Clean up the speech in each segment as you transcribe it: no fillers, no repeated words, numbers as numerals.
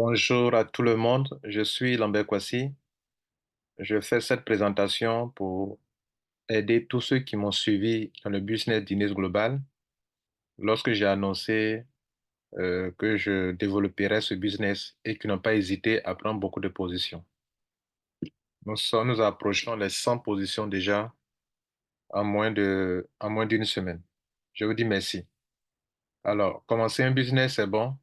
Bonjour à tout le monde, je suis Lambert Kwasi. Je fais cette présentation pour aider tous ceux qui m'ont suivi dans le business d'Inès Global lorsque j'ai annoncé que je développerais ce business et qui n'ont pas hésité à prendre beaucoup de positions. Nous approchons les 100 positions déjà en moins d'une semaine. Je vous dis merci. Alors, commencer un business, c'est bon,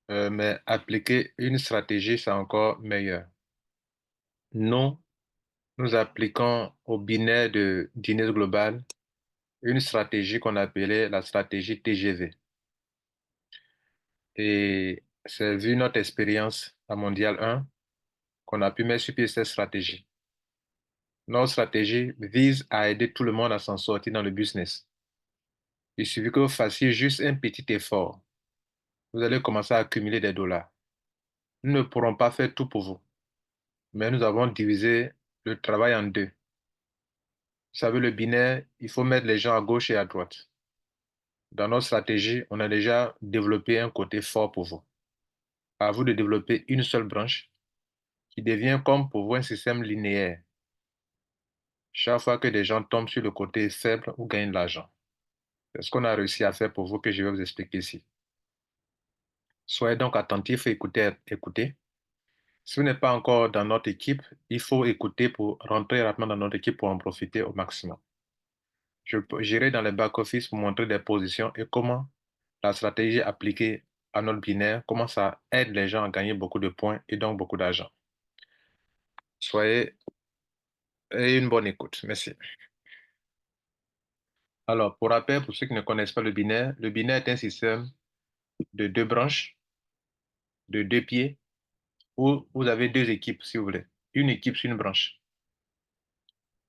mais appliquer une stratégie, c'est encore meilleur. Nous, Nous appliquons au binaire de Guinness Global une stratégie qu'on appelait la stratégie TGV. Et c'est vu notre expérience à Mondial 1 qu'on a pu mettre sur pied cette stratégie. Notre stratégie vise à aider tout le monde à s'en sortir dans le business. Il suffit que vous fassiez juste un petit effort. Vous allez commencer à accumuler des dollars. Nous ne pourrons pas faire tout pour vous, mais nous avons divisé le travail en deux. Vous savez, le binaire, il faut mettre les gens à gauche et à droite. Dans notre stratégie, on a déjà développé un côté fort pour vous. À vous de développer une seule branche qui devient comme pour vous un système linéaire. Chaque fois que des gens tombent sur le côté faible ou gagnent de l'argent. C'est ce qu'on a réussi à faire pour vous que je vais vous expliquer ici. Soyez donc attentifs et écoutez. Si vous n'êtes pas encore dans notre équipe, il faut écouter pour rentrer rapidement dans notre équipe pour en profiter au maximum. J'irai dans le back-office pour montrer des positions et comment la stratégie appliquée à notre binaire, comment ça aide les gens à gagner beaucoup de points et donc beaucoup d'argent. Soyez et une bonne écoute. Merci. Alors, pour rappel, pour ceux qui ne connaissent pas le binaire est un système de deux branches, de deux pieds, où vous avez deux équipes, si vous voulez. Une équipe sur une branche.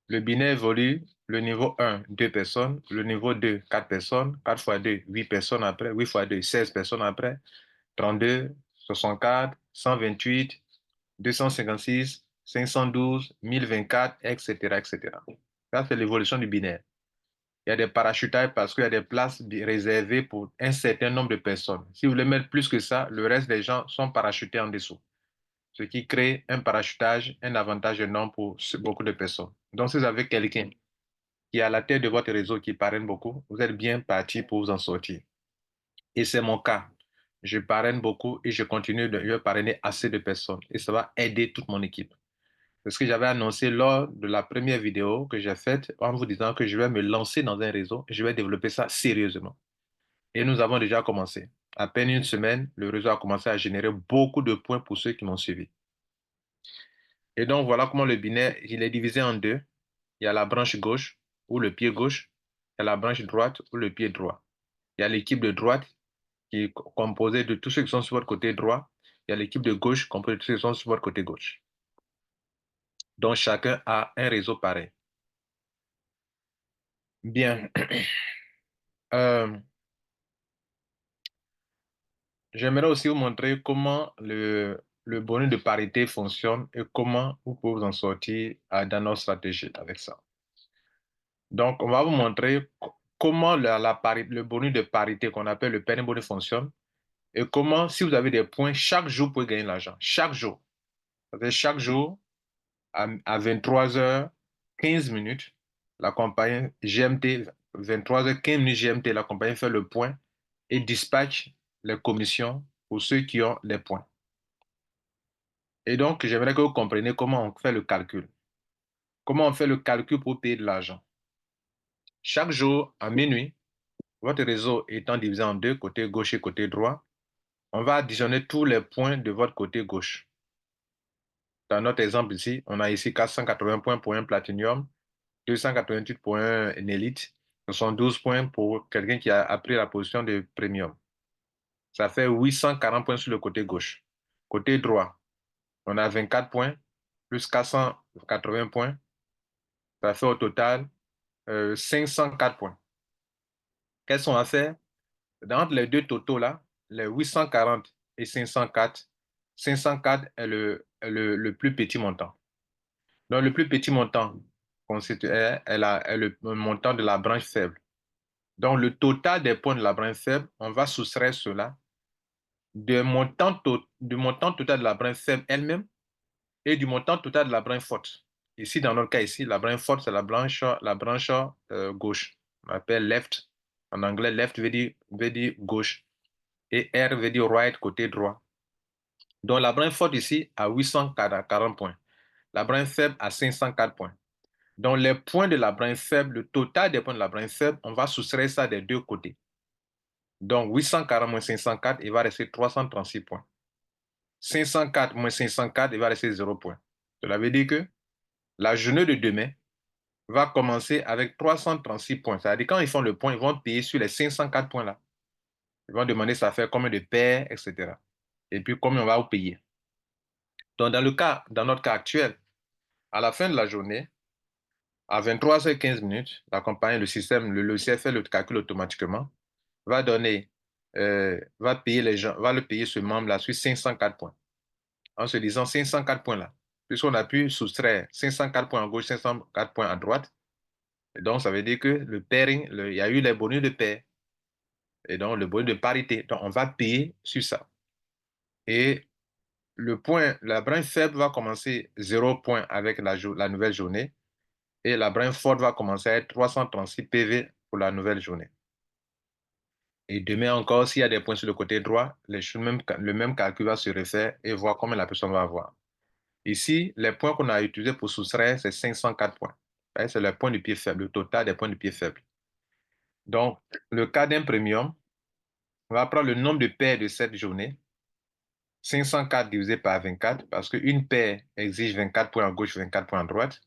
Le binaire évolue, le niveau 1, 2 personnes, le niveau 2, 4 personnes, 4 fois 2, 8 personnes après, 8 fois 2, 16 personnes après, 32, 64, 128, 256, 512, 1024, etc., etc. Ça, c'est l'évolution du binaire. Il y a des parachutages parce qu'il y a des places réservées pour un certain nombre de personnes. Si vous voulez mettre plus que ça, le reste des gens sont parachutés en dessous, ce qui crée un parachutage, un avantage énorme pour beaucoup de personnes. Donc, si vous avez quelqu'un qui est à la tête de votre réseau qui parraine beaucoup, vous êtes bien parti pour vous en sortir. Et c'est mon cas. Je parraine beaucoup et je continue de parrainer assez de personnes. Et ça va aider toute mon équipe. C'est ce que j'avais annoncé lors de la première vidéo que j'ai faite en vous disant que je vais me lancer dans un réseau et je vais développer ça sérieusement. Et nous avons déjà commencé. À peine une semaine, le réseau a commencé à générer beaucoup de points pour ceux qui m'ont suivi. Et donc, voilà comment le binaire, il est divisé en deux. Il y a la branche gauche ou le pied gauche. Il y a la branche droite ou le pied droit. Il y a l'équipe de droite qui est composée de tous ceux qui sont sur votre côté droit. Il y a l'équipe de gauche composée de tous ceux qui sont sur votre côté gauche. Donc, chacun a un réseau pareil. Bien. Euh, J'aimerais aussi vous montrer comment le bonus de parité fonctionne et comment vous pouvez vous en sortir dans notre stratégie avec ça. Donc, on va vous montrer comment le bonus de parité qu'on appelle le penny bonus fonctionne et comment, si vous avez des points, chaque jour, vous pouvez gagner de l'argent. Chaque jour. C'est-à-dire chaque jour, à 23h15, la compagnie GMT, 23h15 GMT, la compagnie fait le point et dispatche les commissions pour ceux qui ont les points. Et donc, j'aimerais que vous compreniez comment on fait le calcul. Comment on fait le calcul pour payer de l'argent. Chaque jour, à minuit, votre réseau étant divisé en deux, côté gauche et côté droit, on va additionner tous les points de votre côté gauche. Dans notre exemple ici, on a ici 480 points pour un Platinum, 288 pour un Elite, 72 points pour quelqu'un qui a appris la position de Premium. Ça fait 840 points sur le côté gauche. Côté droit, on a 24 points, plus 480 points. Ça fait au total 504 points. Qu'est-ce qu'on va faire? Dans les deux totaux là, les 840 et 504, 504 est le plus petit montant. Donc, le plus petit montant est le montant de la branche faible. Donc, le total des points de la branche faible, on va soustraire cela du montant total de la branche faible elle-même et du montant total de la branche forte. Ici, dans notre cas ici, la branche forte, c'est la branche gauche. On appelle left. En anglais, left veut dire gauche. Et R veut dire right, côté droit. Donc, la branche forte ici a 840 points. La branche faible a 504 points. Donc, les points de la branche faible, le total des points de la branche faible, on va soustraire ça des deux côtés. Donc, 840 moins 504, il va rester 336 points. 504 moins 504, il va rester 0 points. Cela veut dire que la journée de demain va commencer avec 336 points. C'est-à-dire quand ils font le point, ils vont payer sur les 504 points là. Ils vont demander ça fait combien de paires, etc. Et puis combien on va vous payer. Donc dans notre cas actuel, à la fin de la journée, à 23h15 la compagnie, le système, le logiciel fait le calcul automatiquement, va donner, va payer les gens, va le payer ce membre-là sur 504 points. En se disant 504 points là, puisqu'on a pu soustraire 504 points à gauche, 504 points à droite. Et donc, ça veut dire que le pairing, il y a eu les bonus de pair. Et donc, le bonus de parité. Donc, on va payer sur ça. Et la branche faible va commencer 0 points avec la nouvelle journée. Et la branche forte va commencer à être 336 PV pour la nouvelle journée. Et demain encore, s'il y a des points sur le côté droit, le même calcul va se refaire et voir combien la personne va avoir. Ici, les points qu'on a utilisés pour soustraire, c'est 504 points. C'est le point du pied faible, le total des points du pied faible. Donc, le cas d'un premium, on va prendre le nombre de paires de cette journée, 504 divisé par 24, parce qu'une paire exige 24 points à gauche, 24 points à droite.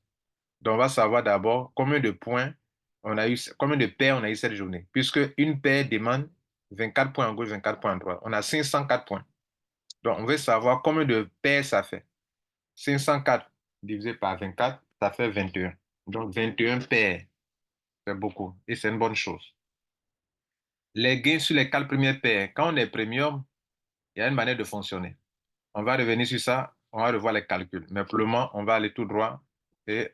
Donc, on va savoir d'abord combien de paires on a eu cette journée, puisque une paire demande 24 points à gauche, 24 points à droite. On a 504 points. Donc, on veut savoir combien de paires ça fait. 504 divisé par 24, ça fait 21. Donc, 21 paires, c'est beaucoup et c'est une bonne chose. Les gains sur les 4 premières paires, quand on est premium, il y a une manière de fonctionner. On va revenir sur ça, on va revoir les calculs. Mais pour le moment, on va aller tout droit et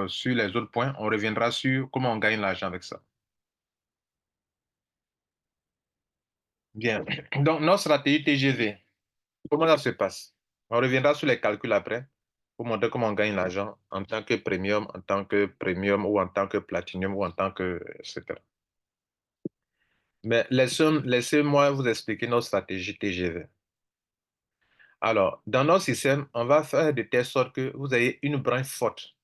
sur les autres points, on reviendra sur comment on gagne l'argent avec ça. Bien. Donc, notre stratégie TGV, comment ça se passe? On reviendra sur les calculs après pour montrer comment on gagne l'argent en tant que premium ou en tant que platinum ou en tant que, etc. Mais laissez-moi vous expliquer notre stratégie TGV. Alors, dans notre système, on va faire de telle sorte que vous ayez une branche forte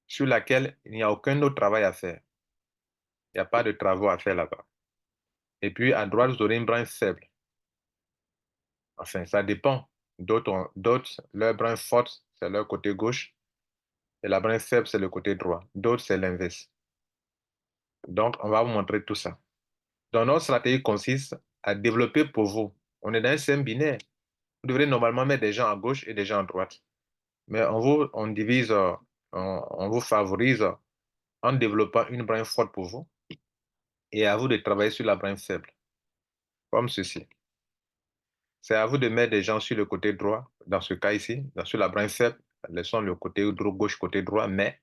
sur laquelle il n'y a aucun autre travail à faire. Il n'y a pas de travaux à faire là-bas. Et puis, à droite, vous aurez une branche faible. Enfin, ça dépend. D'autres, leur branche forte, c'est leur côté gauche. Et la branche faible, c'est le côté droit. D'autres, c'est l'inverse. Donc, on va vous montrer tout ça. Donc, notre stratégie consiste à développer pour vous. On est dans un système binaire. Vous devrez normalement mettre des gens à gauche et des gens à droite. Mais on divise, on vous favorise en développant une branche forte pour vous et à vous de travailler sur la branche faible, comme ceci. C'est à vous de mettre des gens sur le côté droit, dans ce cas ici, sur la branche faible, laissons le côté gauche, côté droit, mais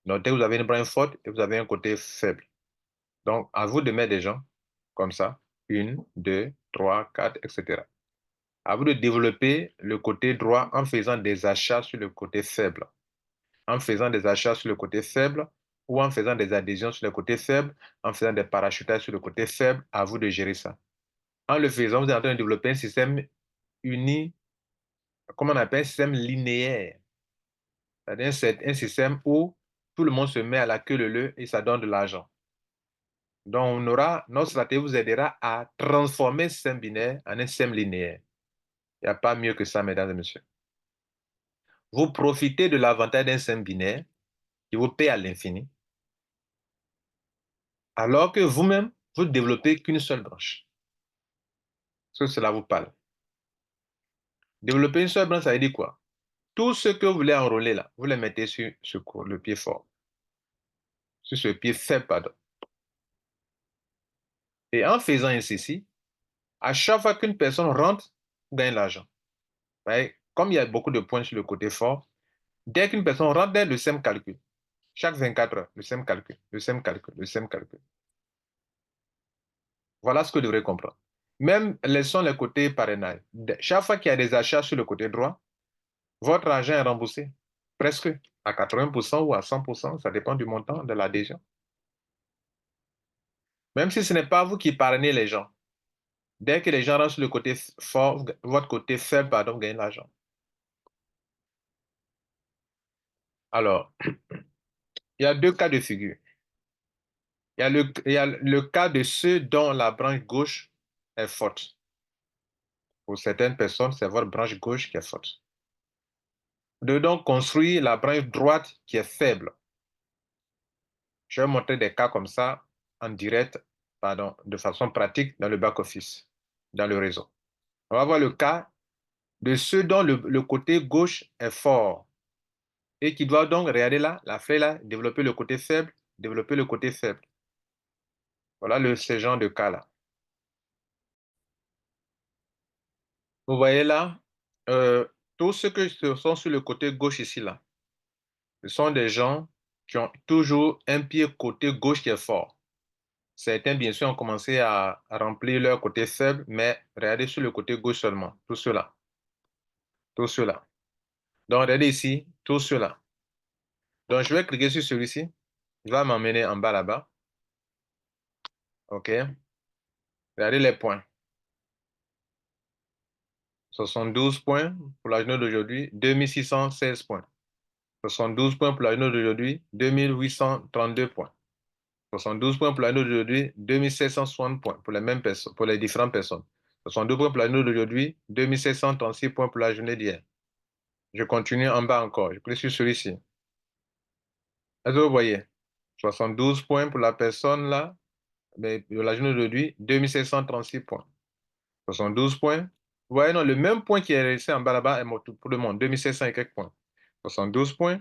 notez, vous avez une branche forte et vous avez un côté faible. Donc, à vous de mettre des gens comme ça, 1, 2, 3, 4, etc. À vous de développer le côté droit en faisant des achats sur le côté faible. En faisant des achats sur le côté faible ou en faisant des adhésions sur le côté faible, en faisant des parachutages sur le côté faible, à vous de gérer ça. En le faisant, vous êtes en train de développer un système uni, comment on appelle un système linéaire. C'est-à-dire un système où tout le monde se met à la queue leu et ça donne de l'argent. Donc, notre stratégie vous aidera à transformer ce système binaire en un système linéaire. Il n'y a pas mieux que ça, mesdames et messieurs. Vous profitez de l'avantage d'un système binaire qui vous paie à l'infini, alors que vous-même, vous ne développez qu'une seule branche. Est-ce que cela vous parle? Développer une seule branche, ça veut dire quoi? Tout ce que vous voulez enrôler là, vous le mettez sur le pied fort, sur ce pied faible, pardon. Et en faisant ainsi, à chaque fois qu'une personne rentre, vous gagnez l'argent. Comme il y a beaucoup de points sur le côté fort, dès qu'une personne rentre dans le SEM calcul, chaque 24 heures, le SEM calcul, le SEM calcul, le SEM calcul. Voilà ce que vous devrez comprendre. Même laissons les côtés parrainage. Chaque fois qu'il y a des achats sur le côté droit, votre argent est remboursé. Presque à 80% ou à 100%, ça dépend du montant de l'adhésion. Même si ce n'est pas vous qui parrainez les gens. Dès que les gens rentrent sur le côté fort, votre côté faible, pardon, gagne l'argent. Alors, il y a deux cas de figure. Il y a le cas de ceux dont la branche gauche est forte. Pour certaines personnes, c'est votre branche gauche qui est forte. De donc construire la branche droite qui est faible. Je vais montrer des cas comme ça en direct, pardon, de façon pratique dans le back-office, dans le réseau. On va voir le cas de ceux dont le côté gauche est fort et qui doivent donc, regardez là, la flèche là, développer le côté faible, développer le côté faible. Voilà ce genre de cas-là. Vous voyez là, tous ceux qui sont sur le côté gauche ici, là, ce sont des gens qui ont toujours un pied côté gauche qui est fort. Certains, bien sûr, ont commencé à remplir leur côté faible, mais regardez sur le côté gauche seulement, tout cela, tout cela. Donc, regardez ici, tout cela. Donc, je vais cliquer sur celui-ci. Il va m'emmener en bas là-bas. OK. Regardez les points. 72 points pour la journée d'aujourd'hui, 2616 points. 72 points pour la journée d'aujourd'hui, 2832 points. 72 points pour la journée d'aujourd'hui, 2760 points pour les mêmes personnes, pour les différentes personnes. 62 points pour la journée d'aujourd'hui, 2736 points pour la journée d'hier. Je continue en bas encore. Je clique sur celui-ci. Est-ce que vous voyez? 72 points pour la personne là, mais pour la journée d'aujourd'hui, 2736 points. 72 points. Vous voyez, non, le même point qui est resté en bas là-bas est pour tout le monde, 2700 et quelques points. 72 points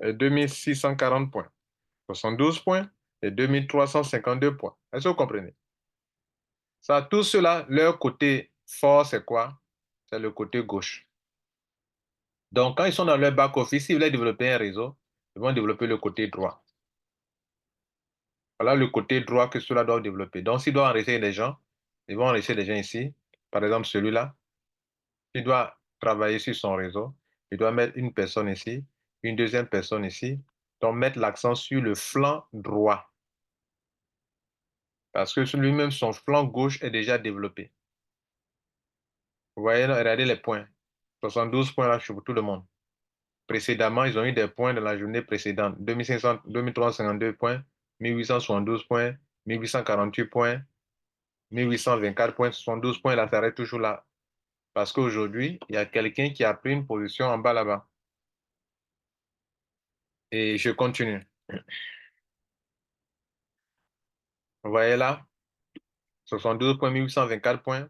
et 2640 points. 72 points et 2352 points. Est-ce que vous comprenez? Ça, tout cela, leur côté fort, c'est quoi? C'est le côté gauche. Donc, quand ils sont dans leur back-office, ils veulent développer un réseau, ils vont développer le côté droit. Voilà le côté droit que cela doit développer. Donc, s'ils doivent enregistrer des gens, ils vont enregistrer des gens ici. Par exemple, celui-là, il doit travailler sur son réseau. Il doit mettre une personne ici, une deuxième personne ici. Donc, mettre l'accent sur le flanc droit. Parce que lui-même, son flanc gauche est déjà développé. Vous voyez, regardez les points. 72 points là pour tout le monde. Précédemment, ils ont eu des points dans la journée précédente. 2500, 2352 points, 1872 points, 1848 points, 1824 points, 72 points, là, ça arrête toujours là. Parce qu'aujourd'hui, il y a quelqu'un qui a pris une position en bas là-bas. Et je continue. Vous voyez là, 72 points, 1824 points,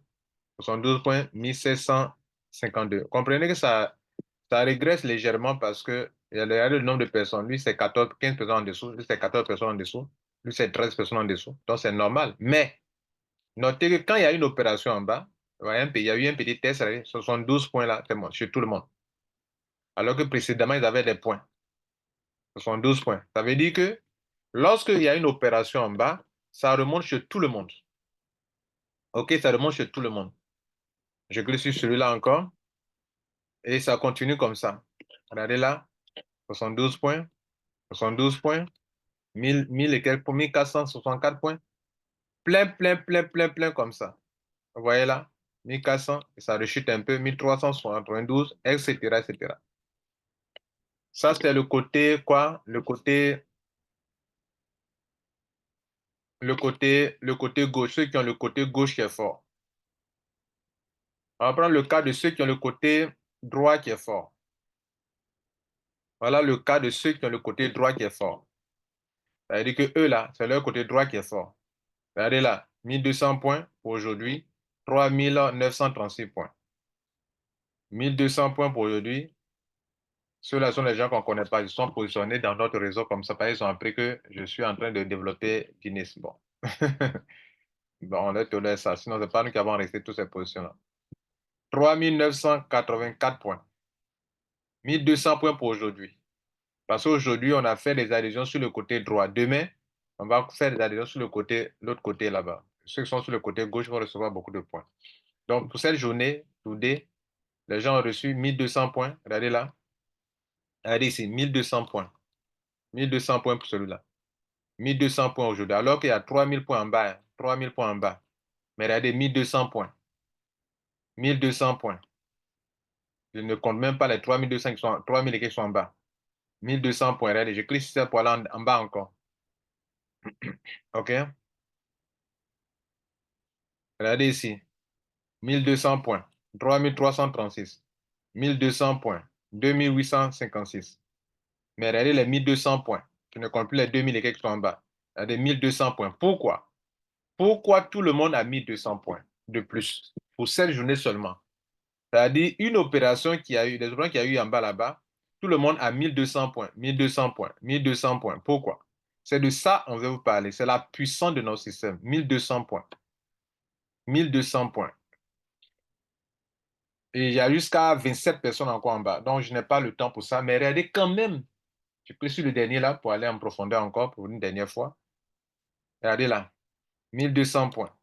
72 points, 1752. Comprenez que ça régresse légèrement parce que regardez le nombre de personnes. Lui, c'est 14, 15 personnes en dessous. Lui, c'est 14 personnes en dessous. Lui, c'est 13 personnes en dessous. Donc, c'est normal. Mais, notez que quand il y a une opération en bas, il y a eu un petit test, 72 points là, c'est bon, chez tout le monde. Alors que précédemment, ils avaient des points. 72 points. Ça veut dire que lorsqu'il y a une opération en bas, ça remonte chez tout le monde. OK, ça remonte chez tout le monde. Je clique sur celui-là encore et ça continue comme ça. Regardez là, 72 points, 72 points, 1000 et quelques, 1464 points. Plein, plein, plein, plein, plein comme ça. Vous voyez là, 1400, et ça rechute un peu, 1392, etc., etc. Ça, c'est le côté quoi? Le côté gauche, ceux qui ont le côté gauche qui est fort. On va prendre le cas de ceux qui ont le côté droit qui est fort. Voilà le cas de ceux qui ont le côté droit qui est fort. Ça veut dire que eux là, c'est leur côté droit qui est fort. Regardez là, 1200 points pour aujourd'hui, 3936 points. 1200 points pour aujourd'hui. Ceux-là sont les gens qu'on ne connaît pas. Ils sont positionnés dans notre réseau comme ça. Parce qu'ils ont appris que je suis en train de développer Guinness. Bon. Bon, on leur tolère ça. Sinon, ce n'est pas nous qui avons resté toutes ces positions-là. 3984 points. 1200 points pour aujourd'hui. Parce qu'aujourd'hui, on a fait des adhésions sur le côté droit. Demain, on va faire des adhésions sur l'autre côté là-bas. Ceux qui sont sur le côté gauche vont recevoir beaucoup de points. Donc, pour cette journée, today, les gens ont reçu 1200 points. Regardez là. Regardez ici, 1200 points. 1200 points pour celui-là. 1200 points aujourd'hui. Alors qu'il y a 3000 points en bas. Hein. 3000 points en bas. Mais regardez, 1200 points. 1200 points. Je ne compte même pas les 3200 qui sont, 3000 qui sont en bas. 1200 points. Regardez, je clique sur ça pour aller en bas encore. OK? Regardez ici. 1200 points. 3336. 1200 points. 2856. Mais regardez les 1200 points. Je ne compte plus les 2000 et quelques qui sont en bas. Regardez 1200 points. Pourquoi? Pourquoi tout le monde a mis 200 points de plus pour cette journée seulement? C'est-à-dire une opération qui a eu, des opérations qu'il y a eu en bas là-bas, tout le monde a 1200 points, 1200 points, 1200 points. Pourquoi? C'est de ça on veut vous parler. C'est la puissance de notre système. 1200 points. 1200 points. Et il y a jusqu'à 27 personnes encore en bas. Donc, je n'ai pas le temps pour ça. Mais regardez quand même. Je clique sur le dernier là pour aller en profondeur encore pour une dernière fois. Regardez là. 1200 points.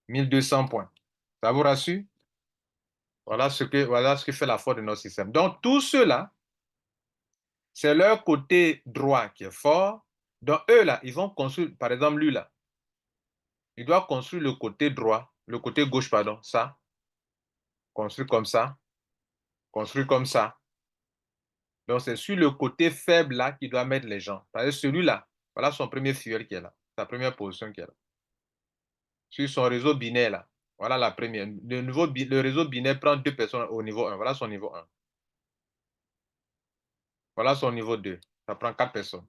1200 points. Ça vous rassure? Voilà ce que fait la force de notre système. Donc, tout cela, c'est leur côté droit qui est fort. Donc, eux, là, ils vont construire, par exemple, lui, là, il doit construire le côté droit, le côté gauche, pardon, ça, construire comme ça, construire comme ça. Donc, c'est sur le côté faible, là, qu'il doit mettre les gens. Parce que celui-là, voilà son premier fuel qui est là, sa première position qui est là. Sur son réseau binaire, là, voilà la première. Le réseau binaire prend deux personnes au niveau 1. Voilà son niveau 1. Voilà son niveau 2. Ça prend 4 personnes.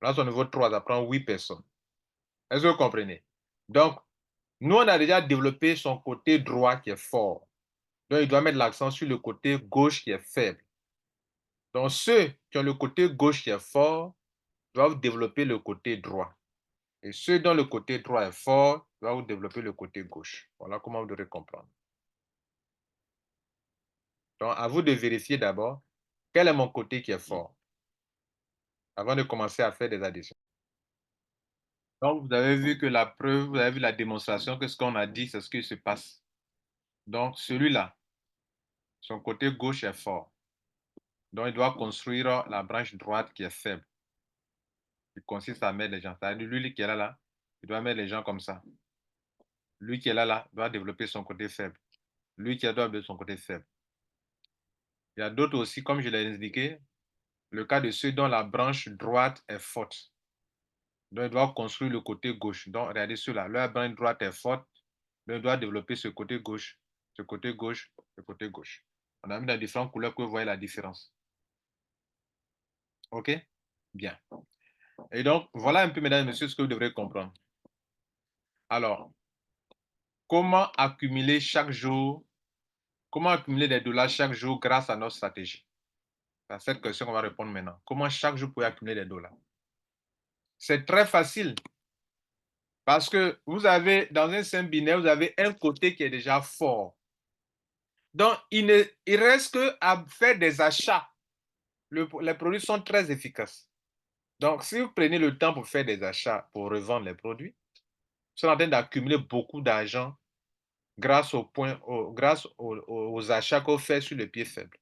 Voilà son niveau 3. Ça prend 8 personnes. Est-ce que vous comprenez? Donc, nous, on a déjà développé son côté droit qui est fort. Donc, il doit mettre l'accent sur le côté gauche qui est faible. Donc, ceux qui ont le côté gauche qui est fort doivent développer le côté droit. Et ceux dont le côté droit est fort doivent développer le côté gauche. Voilà comment vous devez comprendre. Donc, à vous de vérifier d'abord quel est mon côté qui est fort avant de commencer à faire des additions. Donc, vous avez vu que la preuve, vous avez vu la démonstration que ce qu'on a dit, c'est ce qui se passe. Donc, celui-là, son côté gauche est fort. Donc, il doit construire la branche droite qui est faible. Il consiste à mettre les gens. C'est-à-dire, lui qui est là, il doit mettre les gens comme ça. Lui qui est là, doit développer son côté faible. Lui qui doit développer son côté faible. Il y a d'autres aussi, comme je l'ai indiqué, le cas de ceux dont la branche droite est forte. Donc, il doit construire le côté gauche. Donc, regardez ceux-là. Leur branche droite est forte. Donc, il doit développer ce côté gauche, ce côté gauche, ce côté gauche. On a mis dans différentes couleurs pour que vous voyez la différence. OK? Bien. Et donc, voilà un peu, mesdames et messieurs, ce que vous devrez comprendre. Alors, comment accumuler chaque jour, comment accumuler des dollars chaque jour grâce à notre stratégie? C'est à cette question qu'on va répondre maintenant. Comment chaque jour vous pouvez accumuler des dollars? C'est très facile. Parce que vous avez, dans un système binaire, vous avez un côté qui est déjà fort. Donc, il reste qu'à faire des achats. Les produits sont très efficaces. Donc, si vous prenez le temps pour faire des achats, pour revendre les produits, vous êtes en train d'accumuler beaucoup d'argent grâce aux achats que vous faites sur le pied faible.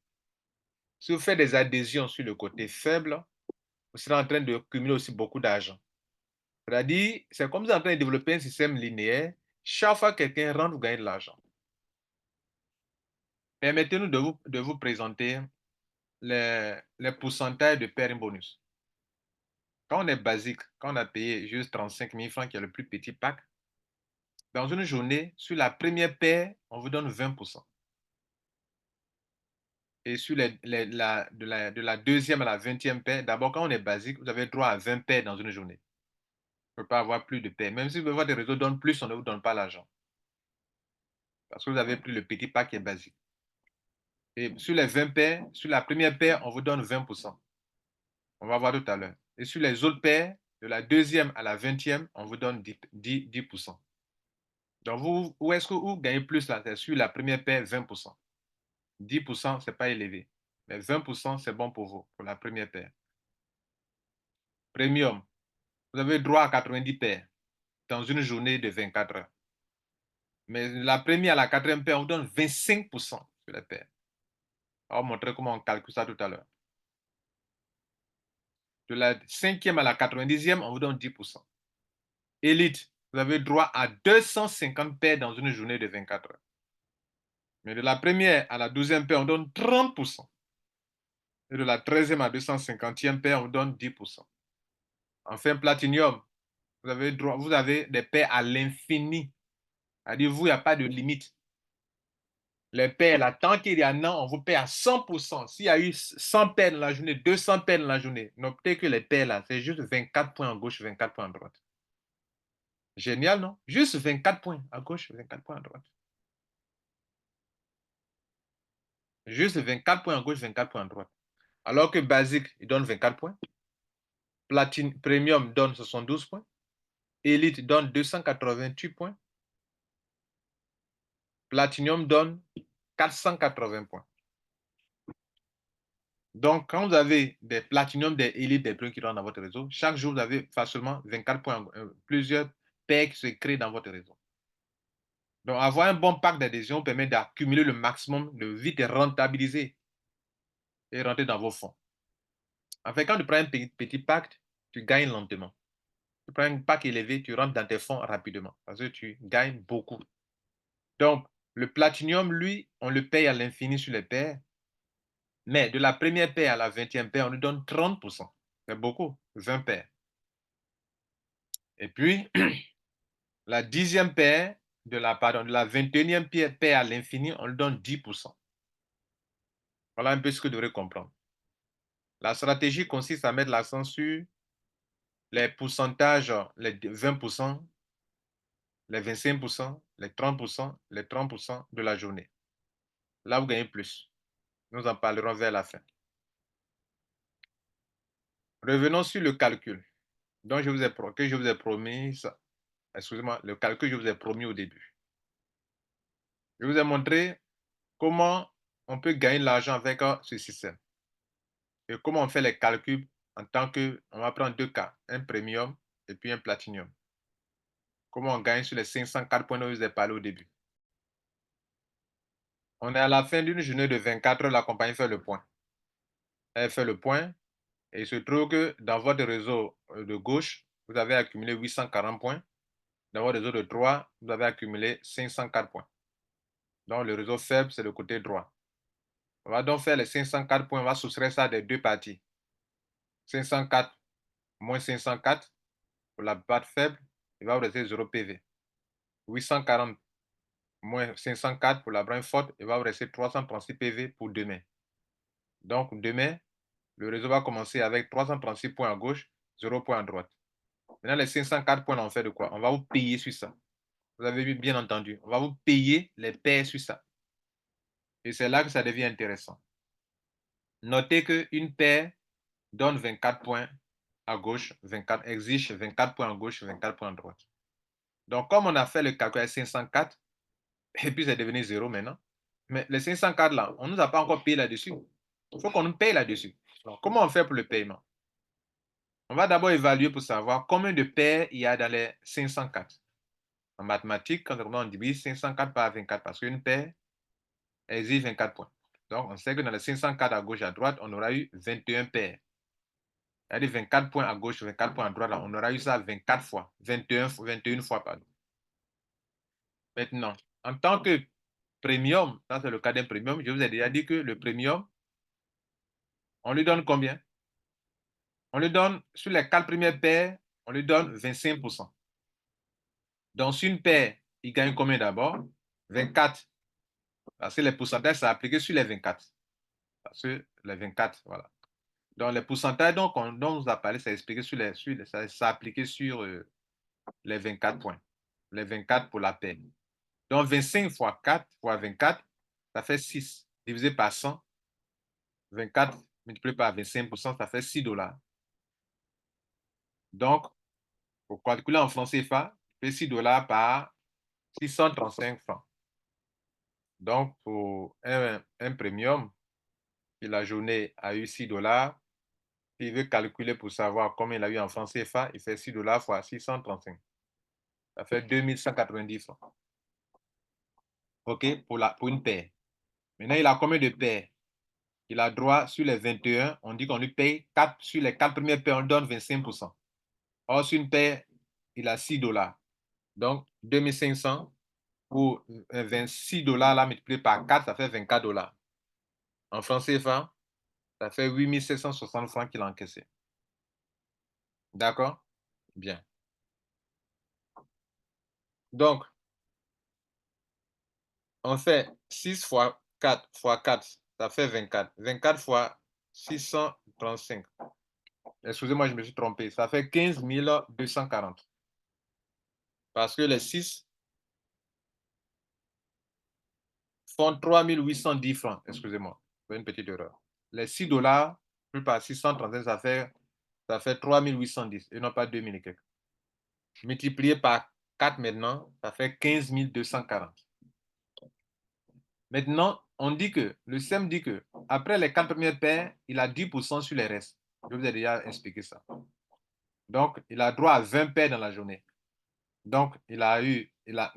Si vous faites des adhésions sur le côté faible, vous serez en train de cumuler aussi beaucoup d'argent. C'est-à-dire, c'est comme si vous êtes en train de développer un système linéaire. Chaque fois que quelqu'un rentre, vous gagnez de l'argent. Permettez-nous de vous présenter les pourcentages de pair bonus. Quand on est basique, quand on a payé juste 35 000 francs, qui est le plus petit pack, dans une journée, sur la première paire, on vous donne 20%. Et sur de la deuxième à la 20e paire, d'abord, quand on est basique, vous avez droit à 20 paires dans une journée. Vous ne pouvez pas avoir plus de paires. Même si votre réseau donne plus, on ne vous donne pas l'argent. Parce que vous avez pris le petit pack qui est basique. Et sur les 20 paires, sur la première paire, on vous donne 20%. On va voir tout à l'heure. Et sur les autres paires, de la deuxième à la 20e, on vous donne 10%. Donc, où est-ce que vous gagnez plus là? C'est sur la première paire, 20%. 10%, ce n'est pas élevé. Mais 20%, c'est bon pour vous, pour la première paire. Premium, vous avez droit à 90 paires dans une journée de 24 heures. Mais la première à la quatrième paire, on vous donne 25% sur les paires. On va vous montrer comment on calcule ça tout à l'heure. De la cinquième à la 90e, on vous donne 10%. Élite, vous avez droit à 250 paires dans une journée de 24 heures. Mais de la première à la 12e paire, on donne 30%. Et de la 13e à la 250e paire, on donne 10%. Enfin, Platinium, vous avez des paires à l'infini. C'est-à-dire, vous, il n'y a pas de limite. Les paires, là, tant qu'il y en a, on vous paie à 100%. S'il y a eu 100 paires dans la journée, 200 paires dans la journée, notez que les paires, là, c'est juste 24 points à gauche, 24 points à droite. Génial, non? Juste 24 points à gauche, 24 points à droite. Juste 24 points à gauche, 24 points à droite. Alors que Basique, il donne 24 points. Platine Premium donne 72 points. Elite donne 288 points. Platinum donne 480 points. Donc, quand vous avez des Platinum, des Elite, des Premium qui rentrent dans votre réseau, chaque jour, vous avez facilement 24 points, plusieurs paires qui se créent dans votre réseau. Donc, avoir un bon pack d'adhésion permet d'accumuler le maximum de vite et rentabiliser et rentrer dans vos fonds. En fait, quand tu prends un petit pack, tu gagnes lentement. Tu prends un pack élevé, tu rentres dans tes fonds rapidement parce que tu gagnes beaucoup. Donc, le Platinum, lui, on le paye à l'infini sur les paires. Mais de la première paire à la 20e paire, on lui donne 30%. C'est beaucoup, 20 paires. Et puis, la 10e paire, de la 21e paire à l'infini, on lui donne 10%. Voilà un peu ce que vous devrez comprendre. La stratégie consiste à mettre l'accent sur les pourcentages, les 20%, les 25%, les 30%, les 30% de la journée. Là, vous gagnez plus. Nous en parlerons vers la fin. Revenons sur le calcul que je vous ai promis, excusez-moi, le calcul que je vous ai promis au début. Je vous ai montré comment on peut gagner de l'argent avec ce système et comment on fait les calculs en tant que, on va prendre deux cas, un premium et puis un platinum. Comment on gagne sur les 504 points dont je vous ai parlé au début. On est à la fin d'une journée de 24 heures, la compagnie fait le point. Elle fait le point et il se trouve que dans votre réseau de gauche, vous avez accumulé 840 points. Dans votre réseau de droite, vous avez accumulé 504 points. Donc, le réseau faible, c'est le côté droit. On va donc faire les 504 points. On va soustraire ça des deux parties. 504 moins 504 pour la part faible, il va vous rester 0 PV. 840 moins 504 pour la branche forte, il va vous rester 336 PV pour demain. Donc, demain, le réseau va commencer avec 336 points à gauche, 0 points à droite. Maintenant, les 504 points, on fait de quoi? On va vous payer sur ça. Vous avez bien entendu. On va vous payer les paires sur ça. Et c'est là que ça devient intéressant. Notez qu'une paire donne 24 points à gauche, 24, exige 24 points à gauche, 24 points à droite. Donc, comme on a fait le calcul à 504, et puis c'est devenu 0 maintenant, mais les 504 là, on ne nous a pas encore payé là-dessus. Il faut qu'on nous paye là-dessus. Donc, comment on fait pour le paiement? On va d'abord évaluer pour savoir combien de paires il y a dans les 504. En mathématiques, quand on divise 504 par 24, parce qu'une paire exige 24 points. Donc, on sait que dans les 504 à gauche et à droite, on aura eu 21 paires. C'est-à-dire 24 points à gauche, 24 points à droite, là, on aura eu ça 24 fois, 21 fois, pardon. Maintenant, en tant que premium, ça c'est le cas d'un premium, je vous ai déjà dit que le premium, on lui donne combien? On lui donne, sur les 4 premières paires, on lui donne 25%. Donc, sur une paire, il gagne combien d'abord? 24. Parce que les pourcentages, ça appliqué sur les 24. Parce que les 24, voilà. Donc, les pourcentages dont on vous a parlé, ça expliqué ça appliqué sur les 24 points. Les 24 pour la paire. Donc, 25 fois 4 fois 24, ça fait 6. Divisé par 100, 24 multiplié par 25%, ça fait 6 $. Donc, pour calculer en francs CFA, fait 6 $ par 635 francs. Donc, pour un premium, qui la journée a eu 6 $, il veut calculer pour savoir combien il a eu en francs CFA, il fait 6 $ fois 635. Ça fait 2190 francs. OK, pour une paire. Maintenant, il a combien de paires? Il a droit sur les 21, on dit qu'on lui paye 4, sur les 4 premières paires, on lui donne 25%. Or, sur une paire, il a $6. Donc, 2500 pour $26 là, multiplié par 4, ça fait $24. En francs CFA, ça fait 8760 francs qu'il a encaissé. D'accord? Bien. Donc, on fait 6 fois 4 fois 4, ça fait 24. 24 fois 635. Excusez-moi, je me suis trompé. Ça fait 15 240. Parce que les 6 font 3810 francs. Excusez-moi, c'est une petite erreur. Les $6 plus par 635, ça fait 3810 et non pas 2000 et quelques. Multiplié par 4 maintenant, ça fait 15 240. Maintenant, on dit que, le SEM dit que, après les 4 premières paires, il a 10% sur les restes. Je vous ai déjà expliqué ça. Donc, il a droit à 20 paires dans la journée. Donc,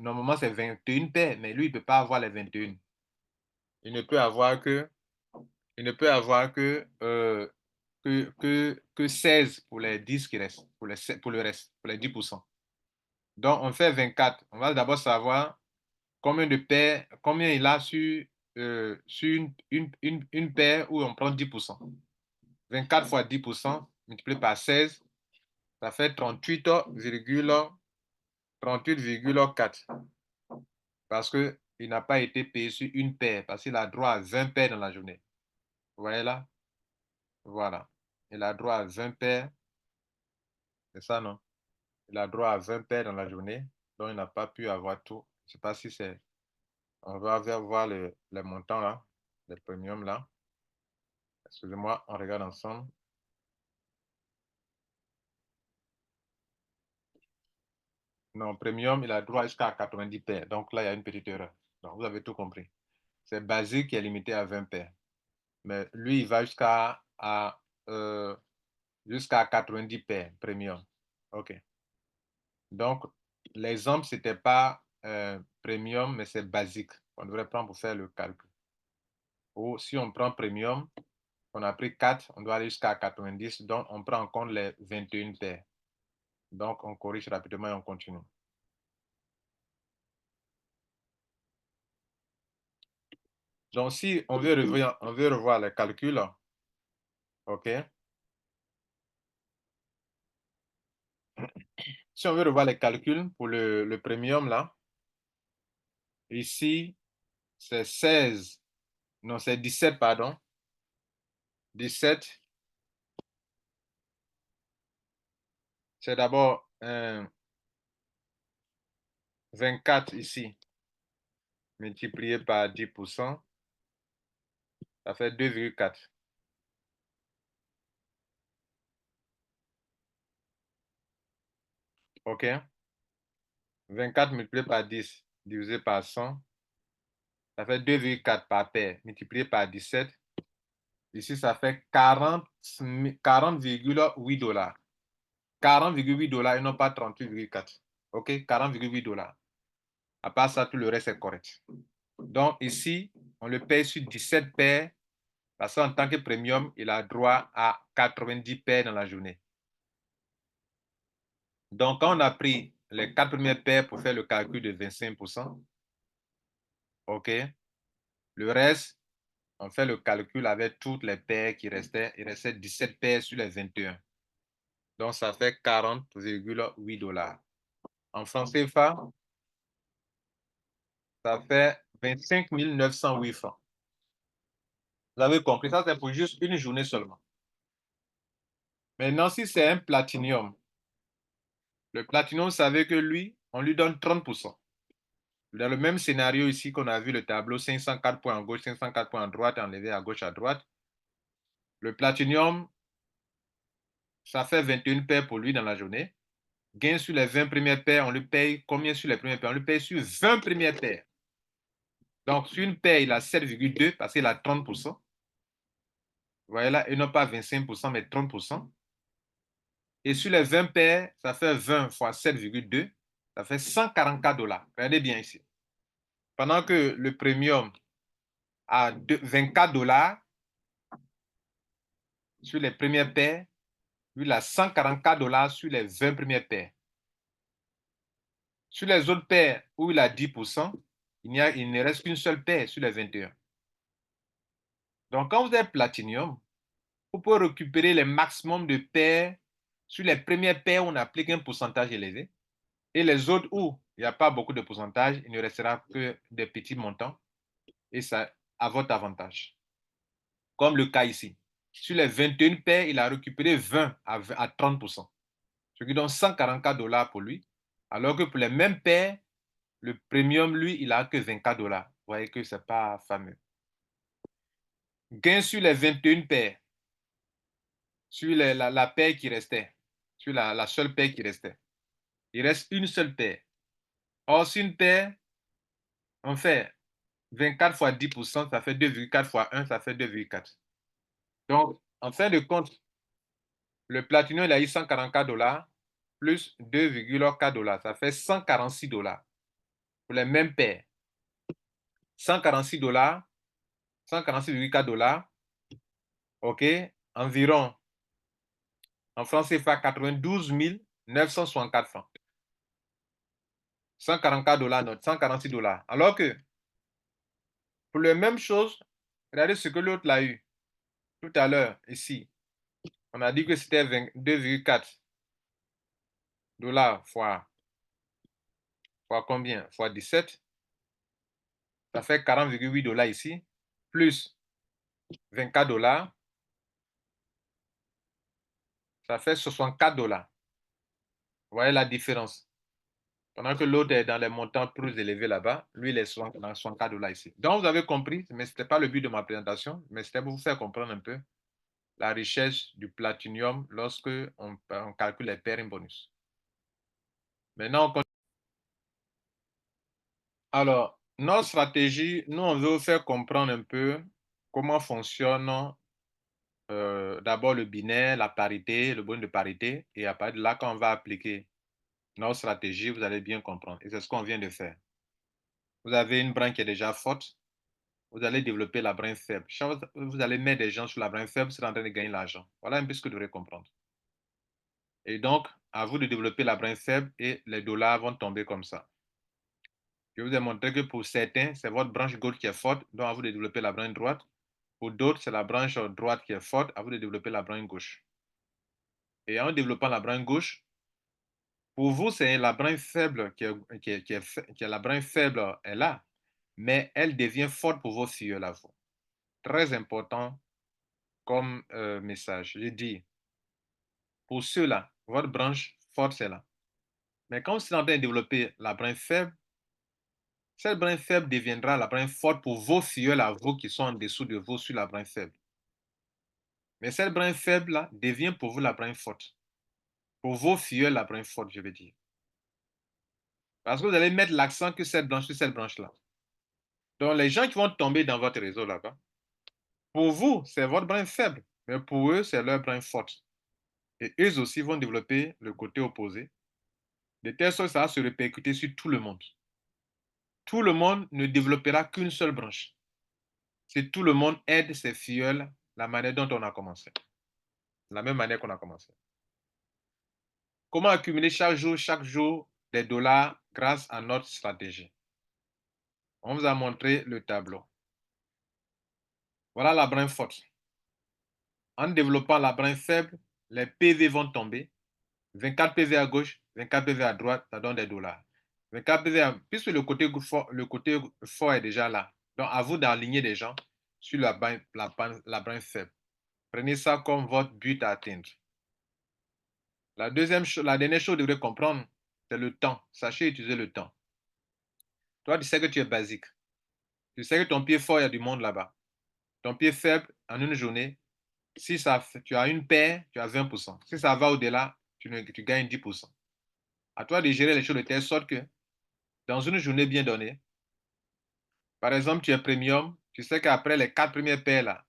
normalement, c'est 21 paires, mais lui, il ne peut pas avoir les 21. Il ne peut avoir que, il ne peut avoir que 16 pour les 10 qui restent, pour le reste, pour les 10%. Donc, on fait 24. On va d'abord savoir combien de paires, combien il a sur une paire où on prend 10%. 24 fois 10% multiplié par 16, ça fait 38,4. Parce qu'il n'a pas été payé sur une paire, parce qu'il a droit à 20 paires dans la journée. Vous voyez là? Voilà. Il a droit à 20 paires. C'est ça, non? Il a droit à 20 paires dans la journée, donc il n'a pas pu avoir tout. Je ne sais pas si c'est. On va voir les montants là, les premiums là. Excusez-moi, on regarde ensemble. Non, premium, il a droit jusqu'à 90 paires. Donc là, il y a une petite erreur. Donc vous avez tout compris. C'est basique qui est limité à 20 paires. Mais lui, il va jusqu'à 90 paires premium. OK. Donc, l'exemple, ce n'était pas premium, mais c'est basique. On devrait prendre pour faire le calcul. Ou si on prend premium, on a pris 4, on doit aller jusqu'à 90, donc on prend en compte les 21 paires. Donc, on corrige rapidement et on continue. Donc, si on veut revoir les calculs, OK? Si on veut revoir les calculs pour le premium, là, ici, c'est 16, non, c'est 17, pardon. 17, c'est d'abord 24 ici, multiplié par 10%, ça fait 2,4. OK? 24 multiplié par 10, divisé par 100, ça fait 2,4 par paire, multiplié par 17. Ici, ça fait 40,8 $. 40,8 $ et non pas 38,4. OK? 40,8 $. À part ça, tout le reste est correct. Donc ici, on le paye sur 17 paires parce qu'en tant que premium, il a droit à 90 paires dans la journée. Donc, quand on a pris les 4 premières paires pour faire le calcul de 25%, OK, le reste, on fait le calcul avec toutes les paires qui restaient. Il restait 17 paires sur les 21. Donc, ça fait 40,8 $. En francs CFA, ça fait 25 908 francs. Vous avez compris, ça c'est pour juste une journée seulement. Maintenant, si c'est un platinium, le platinium, vous savez que lui, on lui donne 30%. Dans le même scénario ici qu'on a vu le tableau, 504 points à gauche, 504 points à droite, enlevé à gauche, à droite. Le platinium, ça fait 21 paires pour lui dans la journée. Gain sur les 20 premières paires, on lui paye combien sur les premières paires? On lui paye sur 20 premières paires. Donc, sur une paire, il a 7,2 parce qu'il a 30%. Vous voyez là, et non pas 25%, mais 30%. Et sur les 20 paires, ça fait 20 fois 7,2. Ça fait 144 $. Regardez bien ici. pendant que le premium a 24 $ sur les premières paires, lui, il a 144 $ sur les 20 premières paires. Sur les autres paires où il a 10%, il ne reste qu'une seule paire sur les 21. Donc, quand vous avez Platinium, vous pouvez récupérer le maximum de paires sur les premières paires où on applique un pourcentage élevé. Et les autres où il n'y a pas beaucoup de pourcentage, il ne restera que des petits montants. Et ça à votre avantage. Comme le cas ici. Sur les 21 paires, il a récupéré 20 à 30%. Ce qui donne 144 $ pour lui. Alors que pour les mêmes paires, le premium, lui, il a que 24 $. Vous voyez que ce n'est pas fameux. Gain sur les 21 paires. Sur la paire qui restait. Sur la seule paire qui restait. Il reste une seule paire. Or, sur une paire, on fait 24 fois 10%, ça fait 2,4 fois 1, ça fait 2,4. Donc, en fin de compte, le Platinium, il a eu 144 $ plus 2,4 $. Ça fait 146 $ pour les mêmes paires. 146 $, 146,4 $, OK, environ, en francs CFA, 92 964 francs. 144 $ notre, 146 $. Alors que, pour les mêmes choses, regardez ce que l'autre l'a eu tout à l'heure, ici. On a dit que c'était 2,4 $ fois combien? Fois 17. Ça fait 40,8 $ ici, plus 24 $, ça fait 64 $. Vous voyez la différence. Pendant que l'autre est dans les montants plus élevés là-bas, lui, il est dans 64 $ ici. Donc, vous avez compris, mais ce n'était pas le but de ma présentation, mais c'était pour vous faire comprendre un peu la richesse du platinium lorsque on calcule les pairing bonus. Maintenant, on continue. Alors, notre stratégie, nous, on veut vous faire comprendre un peu comment fonctionne d'abord le binaire, la parité, le bonus de parité, et à partir de là, quand on va appliquer notre stratégie, vous allez bien comprendre. Et c'est ce qu'on vient de faire. Vous avez une branche qui est déjà forte, vous allez développer la branche faible. Vous allez mettre des gens sur la branche faible, c'est en train de gagner l'argent. Voilà un peu ce que vous devrez comprendre. Et donc, à vous de développer la branche faible et les dollars vont tomber comme ça. Je vous ai montré que pour certains, c'est votre branche gauche qui est forte, donc à vous de développer la branche droite. Pour d'autres, c'est la branche droite qui est forte, à vous de développer la branche gauche. Et en développant la branche gauche, pour vous, c'est la branche faible qui est la branche faible est là, mais elle devient forte pour vos filles là. Très important comme message. Je dis, pour ceux-là, votre branche forte, c'est là. Mais quand vous êtes en train de développer la branche faible, cette branche faible deviendra la branche forte pour vos filles à vous qui sont en dessous de vous sur la branche faible. Mais cette branche faible-là devient pour vous la branche forte. Pour vos filles, la branche forte, je veux dire. Parce que vous allez mettre l'accent que cette branche sur cette branche-là. Donc, les gens qui vont tomber dans votre réseau là-bas, pour vous, c'est votre branche faible, mais pour eux, c'est leur branche forte. Et eux aussi vont développer le côté opposé, de telle sorte que ça va se répercuter sur tout le monde. Tout le monde ne développera qu'une seule branche. Si tout le monde aide ses filleuls la manière dont on a commencé. La même manière qu'on a commencé. Comment accumuler chaque jour des dollars grâce à notre stratégie? On vous a montré le tableau. Voilà la branche forte. En développant la branche faible, les PV vont tomber. 24 PV à gauche, 24 PV à droite, ça donne des dollars. 24 PV puisque le côté fort est déjà là. Donc, à vous d'aligner des gens sur la branche faible. Prenez ça comme votre but à atteindre. La dernière chose que vous devrez comprendre, c'est le temps. Sachez utiliser le temps. Toi, tu sais que tu es basique. Tu sais que ton pied fort, il y a du monde là-bas. Ton pied faible, en une journée, si tu as une paire, tu as 20%. Si ça va au-delà, tu gagnes 10%. À toi de gérer les choses de telle sorte que dans une journée bien donnée, par exemple, tu es premium, tu sais qu'après les 4 premières paires là,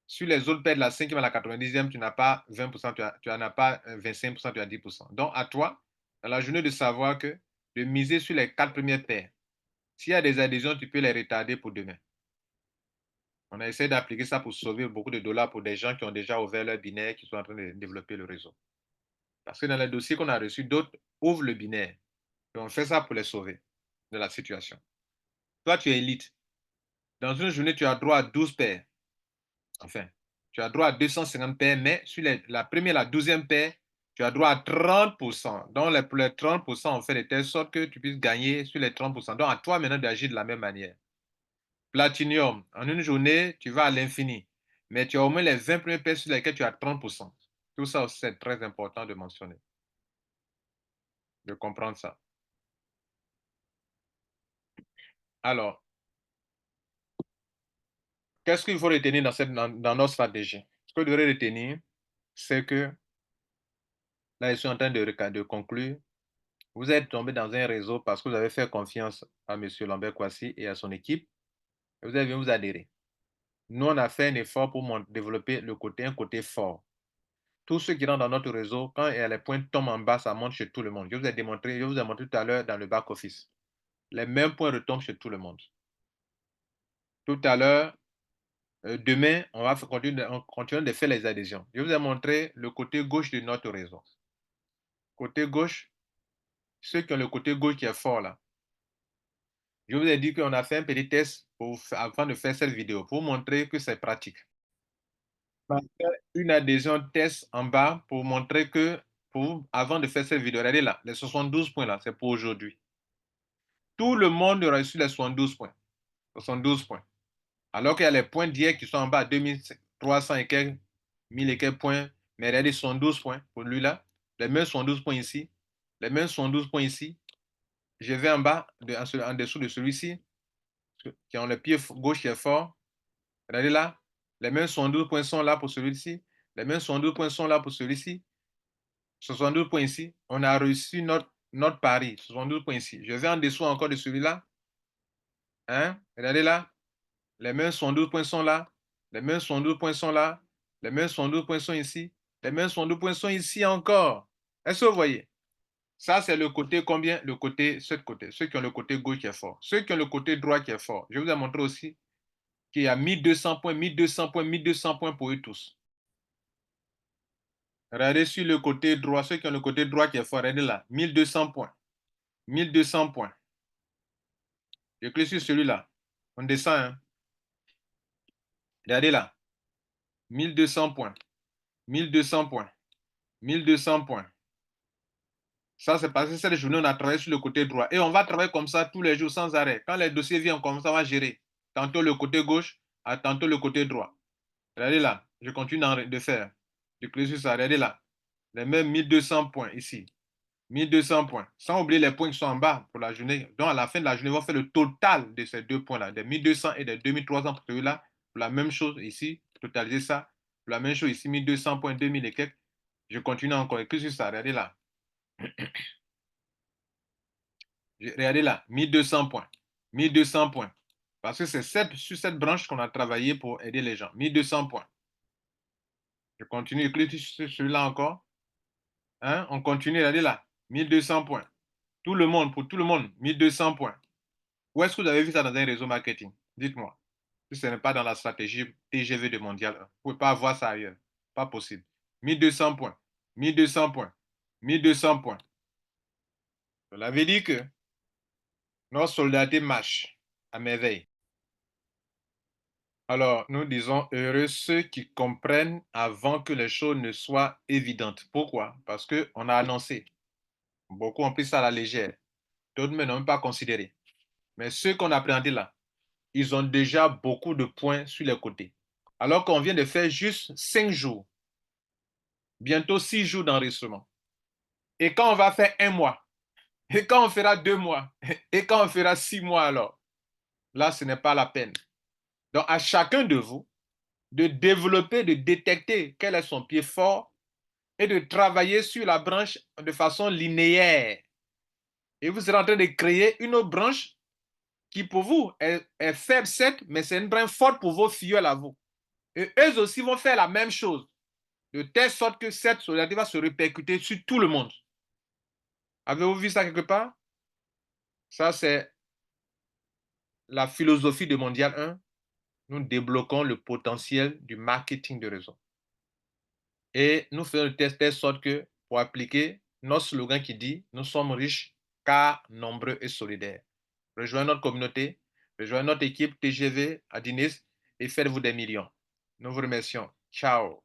sur les autres paires de la 5e à la 90e, tu n'as pas 20%, tu n'en as pas 25%, tu as 10%. Donc, à toi, dans la journée, de savoir que de miser sur les 4 premières paires. S'il y a des adhésions, tu peux les retarder pour demain. On a essayé d'appliquer ça pour sauver beaucoup de dollars pour des gens qui ont déjà ouvert leur binaire, qui sont en train de développer le réseau. Parce que dans les dossiers qu'on a reçus, d'autres ouvrent le binaire. Et on fait ça pour les sauver de la situation. Toi, tu es élite. Dans une journée, tu as droit à 12 paires. Enfin, tu as droit à 250 paires, mais sur la première et la 12e paire, tu as droit à 30%. Donc, pour les 30%, on fait de telle sorte que tu puisses gagner sur les 30%. Donc, à toi maintenant d'agir de la même manière. Platinium, en une journée, tu vas à l'infini. Mais tu as au moins les 20 premières paires sur lesquelles tu as 30%. Tout ça aussi, c'est très important de mentionner, de comprendre ça. Alors, qu'est-ce qu'il faut retenir dans notre stratégie? Ce que vous devez retenir, c'est que, là, je suis en train de conclure. Vous êtes tombé dans un réseau parce que vous avez fait confiance à M. Lambert Kwasi et à son équipe. Et vous avez vous adhérer. Nous, on a fait un effort pour développer un côté fort. Tous ceux qui rentrent dans notre réseau, quand les points tombent en bas, ça monte chez tout le monde. Je vous ai montré tout à l'heure dans le back-office. Les mêmes points retombent chez tout le monde. Tout à l'heure, demain, on va continuer de faire les adhésions. Je vous ai montré le côté gauche de notre réseau. Côté gauche, ceux qui ont le côté gauche qui est fort là. Je vous ai dit qu'on a fait un petit test avant de faire cette vidéo pour montrer que c'est pratique. On va faire une adhésion test en bas pour montrer que, avant de faire cette vidéo, regardez là, les 72 points là, c'est pour aujourd'hui. Tout le monde aura reçu les 72 points. 72 points. Alors qu'il y a les points d'hier qui sont en bas, 2300 et quelques, 1000 et quelques points. Mais regardez, 72 points pour lui là. Les mêmes 72 points ici. Les mêmes 72 points ici. Je vais en bas, en dessous de celui-ci, qui ont le pied gauche qui est fort. Regardez là. Les mêmes 72 points sont là pour celui-ci. Les mêmes 72 points sont là pour celui-ci. 72 points ici. On a reçu notre pari. 72 points ici. Je vais en dessous encore de celui-là. Hein? Regardez là. Les mêmes 72 points sont là. Les mêmes 72 points sont là. Les mêmes 72 points sont ici. Les mêmes 72 points sont ici encore. Est-ce que vous voyez? Ça, c'est le côté combien? Le côté, ce côté. Ceux qui ont le côté gauche qui est fort. Ceux qui ont le côté droit qui est fort. Je vous ai montré aussi qu'il y a 1200 points, 1200 points, 1200 points pour eux tous. Regardez sur le côté droit. Ceux qui ont le côté droit qui est fort. Regardez là. 1200 points. 1200 points. Je clique sur celui-là. On descend. Hein? Regardez là. 1200 points. 1200 points. 1200 points. Ça, c'est parce que cette journée, on a travaillé sur le côté droit. Et on va travailler comme ça tous les jours sans arrêt. Quand les dossiers viennent, comme ça, on va gérer. Tantôt le côté gauche, tantôt le côté droit. Regardez là. Je continue de faire. Je clique sur ça. Regardez là. Les mêmes 1200 points ici. 1200 points. Sans oublier les points qui sont en bas pour la journée. Donc, à la fin de la journée, on va faire le total de ces deux points-là. Des 1200 et des 2300 pour celui-là. Pour la même chose ici. Totaliser ça. Pour la même chose ici. 1200 points, 2000 et quelques. Je continue encore. Et clique sur ça. Regardez là. Regardez là, 1200 points. 1200 points. Parce que c'est sur cette branche qu'on a travaillé pour aider les gens. 1200 points. Je continue, je clique sur celui-là encore. Hein? On continue, regardez là. 1200 points. Tout le monde, pour tout le monde, 1200 points. Où est-ce que vous avez vu ça dans un réseau marketing? Dites-moi. Si ce n'est pas dans la stratégie TGV de Mondial 1. Vous ne pouvez pas avoir ça ailleurs. Pas possible. 1200 points. 1200 points. 1200 points. Cela veut dire que notre solidarité marche à merveille. Alors, nous disons heureux ceux qui comprennent avant que les choses ne soient évidentes. Pourquoi? Parce qu'on a annoncé. Beaucoup ont pris ça à la légère. D'autres n'ont même pas considéré. Mais ceux qu'on a présentés là, ils ont déjà beaucoup de points sur les côtés. Alors qu'on vient de faire juste 5 jours, bientôt 6 jours d'enregistrement. Et quand on va faire 1 mois, et quand on fera 2 mois, et quand on fera 6 mois alors, là, ce n'est pas la peine. Donc, à chacun de vous, de développer, de détecter quel est son pied fort et de travailler sur la branche de façon linéaire. Et vous serez en train de créer une autre branche qui pour vous est faible, certes, mais c'est une branche forte pour vos filleuls à vous. Et eux aussi vont faire la même chose, de telle sorte que cette solidarité va se répercuter sur tout le monde. Avez-vous vu ça quelque part? Ça, c'est la philosophie de Mondial 1, nous débloquons le potentiel du marketing de réseau. Et nous faisons le test de telle sorte que pour appliquer notre slogan qui dit nous sommes riches car nombreux et solidaires. Rejoignez notre communauté, rejoignez notre équipe TGV à Dinis et faites-vous des millions. Nous vous remercions. Ciao.